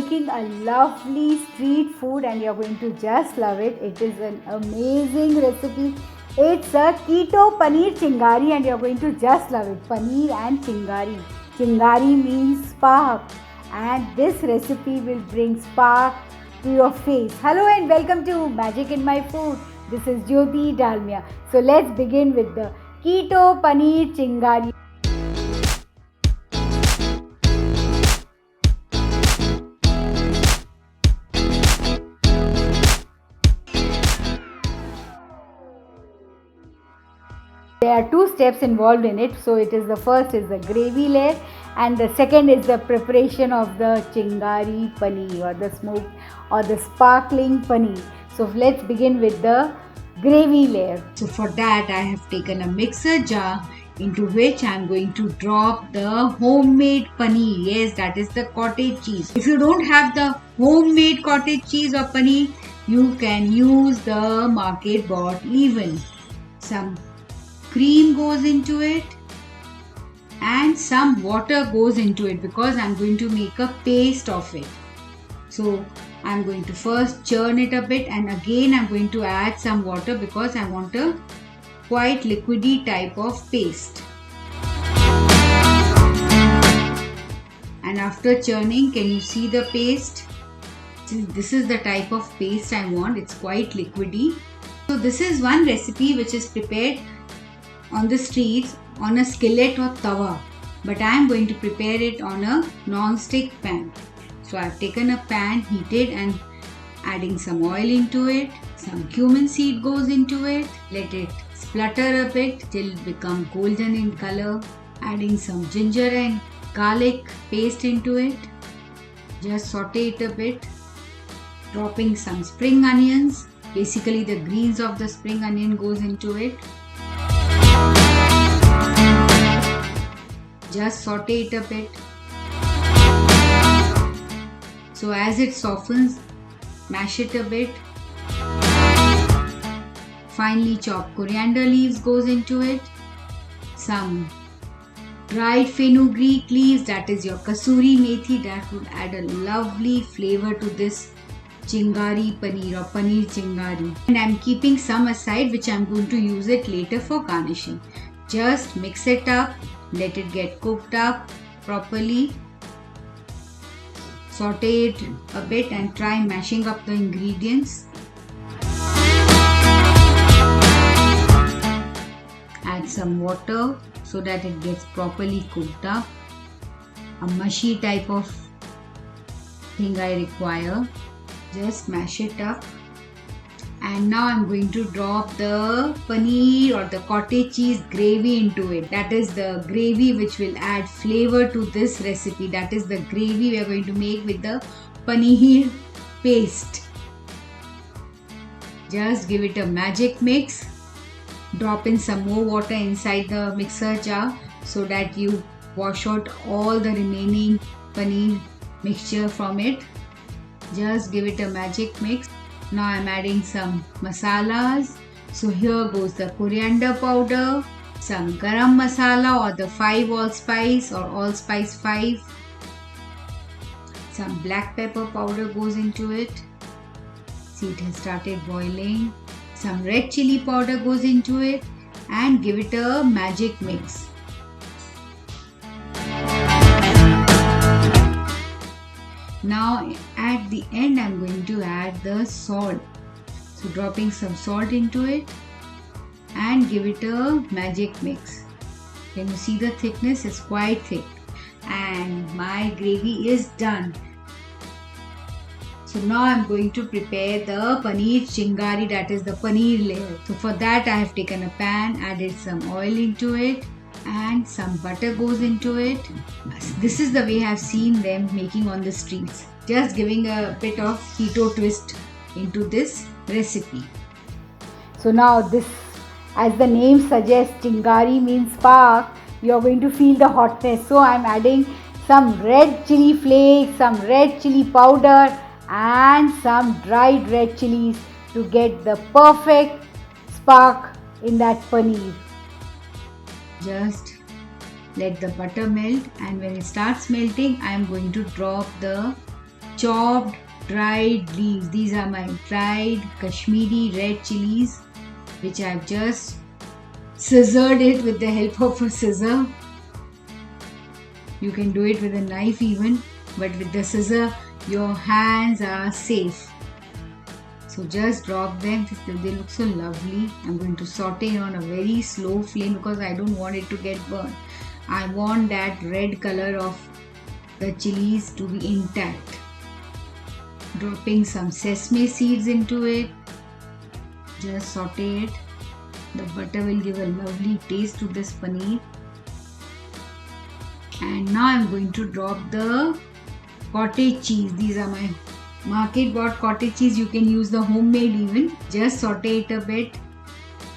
making a lovely street food and you're going to just love it. It is an amazing recipe. It's a Keto Paneer Chingari and you're going to just love it. Paneer and Chingari. Chingari means spark and this recipe will bring spark to your face. Hello and welcome to Magic in My Food. This is Jyoti Dalmia. So let's begin with the Keto Paneer Chingari. There are two steps involved in it. So it is the first is the gravy layer and the second is the preparation of the Chingari paneer or the smoked or the sparkling paneer. So let's begin with the gravy layer. So for that I have taken a mixer jar into which I am going to drop the homemade paneer. Yes, that is the cottage cheese. If you don't have the homemade cottage cheese or paneer, you can use the market bought even. Some cream goes into it and some water goes into it because I'm going to make a paste of it. So I'm going to first churn it a bit and again I'm going to add some water because I want a quite liquidy type of paste. And after churning, can you see the paste? This is the type of paste I want. It's quite liquidy. So this is one recipe which is prepared on the streets on a skillet or tawa, but I am going to prepare it on a non-stick pan. So I have taken a pan, heated and adding some oil into it. Some cumin seed goes into it. Let it splutter a bit till it become golden in color. Adding some ginger and garlic paste into it. Just saute it a bit. Dropping some spring onions. Basically the greens of the spring onion goes into it. Just saute it a bit. So as it softens, mash it a bit. Finely chopped coriander leaves goes into it. Some dried FENUGREEK leaves, that is your kasuri methi, that would add a lovely flavor to this Chingari paneer or paneer Chingari. And I am keeping some aside which I am going to use it later for garnishing. Just mix it up. Let it get cooked up properly. Saute it a bit and try mashing up the ingredients. Add some water so that it gets properly cooked up. A mushy type of thing I require. Just mash it up. And now I'm going to drop the paneer or the cottage cheese gravy into it. That is the gravy which will add flavor to this recipe. That is the gravy we are going to make with the paneer paste. Just give it a magic mix. Drop in some more water inside the mixer jar so that you wash out all the remaining paneer mixture from it. Just give it a magic mix. Now I am adding some masalas. So here goes the coriander powder, some garam masala or the 5 allspice or allspice 5. Some black pepper powder goes into it. See, it has started boiling. Some red chili powder goes into it and give it a magic mix. Now at the end I am going to add the salt. So dropping some salt into it and give it a magic mix. Can you see the thickness? It's quite thick. And my gravy is done. So now I am going to prepare the paneer chingari, that is the paneer layer. So for that I have taken a pan, added some oil into it and some butter goes into it. This is the way I have seen them making on the streets. Just giving a bit of keto twist into this recipe. So now this, as the name suggests, Chingari means spark. You are going to feel the hotness. So I am adding some red chili flakes, some red chili powder and some dried red chilies to get the perfect spark in that paneer. Just let the butter melt and when it starts melting I am going to drop the chopped dried leaves. These are my dried Kashmiri red chilies, which I've just scissored it with the help of a scissor. You can do it with a knife even, but with the scissor, your hands are safe. So just drop them. They look so lovely. I'm going to saute it on a very slow flame because I don't want it to get burnt. I want that red color of the chilies to be intact. Dropping some sesame seeds into it. Just saute it. The butter will give a lovely taste to this paneer. And now I'm going to drop the cottage cheese. These are my market bought cottage cheese. You can use the homemade even. Just saute it a bit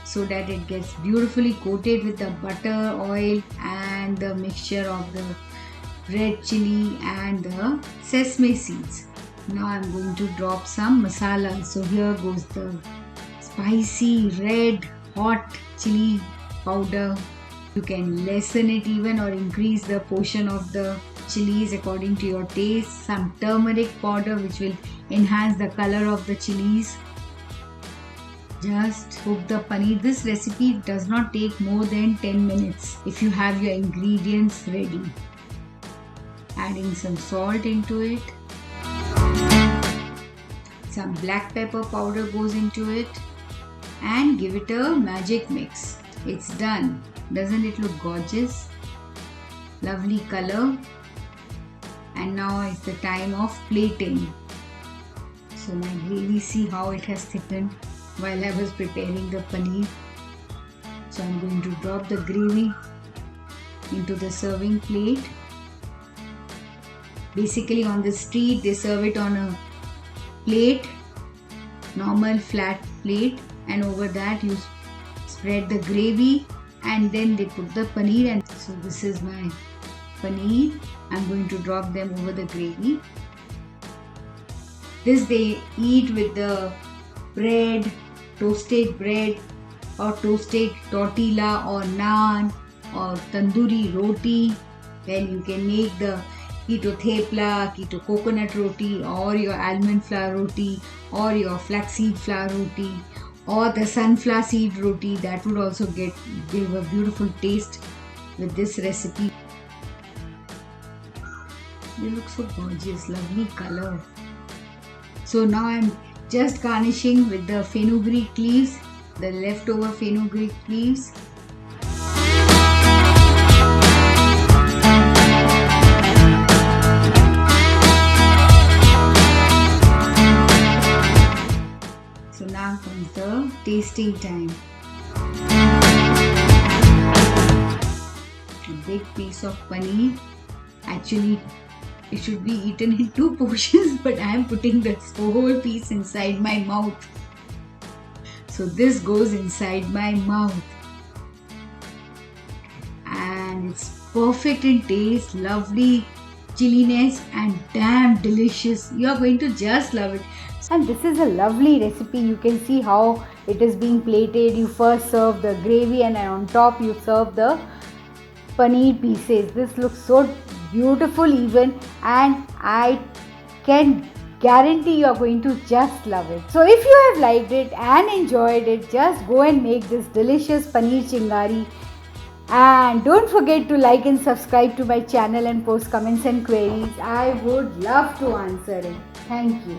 so that it gets beautifully coated with the butter, oil and the mixture of the red chili and the sesame seeds. Now I'm going to drop some masala. So here goes the spicy red hot chili powder. You can lessen it even or increase the portion of the chilies according to your taste. Some turmeric powder which will enhance the color of the chilies. Just cook the paneer. This recipe does not take more than 10 minutes if you have your ingredients ready. Adding some salt into it. Some black pepper powder goes into it. And give it a magic mix. It's done. Doesn't it look gorgeous? Lovely color. And now is the time of plating. So my gravy, see how it has thickened while I was preparing the paneer. So I'm going to drop the gravy into the serving plate. Basically on the street they serve it on a plate, normal flat plate, and over that you spread the gravy and then they put the paneer. And so this is my paneer. I'm going to drop them over the gravy. This they eat with the bread, toasted bread or toasted tortilla or naan or tandoori roti. Then you can make the keto thepla, keto coconut roti or your almond flour roti or your flaxseed flour roti or the sunflower seed roti. That would also give a beautiful taste with this recipe. They look so gorgeous, lovely color. So now I'm just garnishing with the FENUGREEK leaves, the leftover FENUGREEK leaves. So now comes the tasting time. A big piece of paneer. Actually, it should be eaten in 2 portions, but I am putting this whole piece inside my mouth. So this goes inside my mouth. And it's perfect in taste, lovely chilliness and damn delicious. You are going to just love it. And this is a lovely recipe. You can see how it is being plated. You first serve the gravy and then on top you serve the paneer pieces. This looks so beautiful even, and I can guarantee you are going to just love it. So if you have liked it and enjoyed it, just go and make this delicious Paneer Chingari. And don't forget to like and subscribe to my channel and post comments and queries. I would love to answer it. Thank you.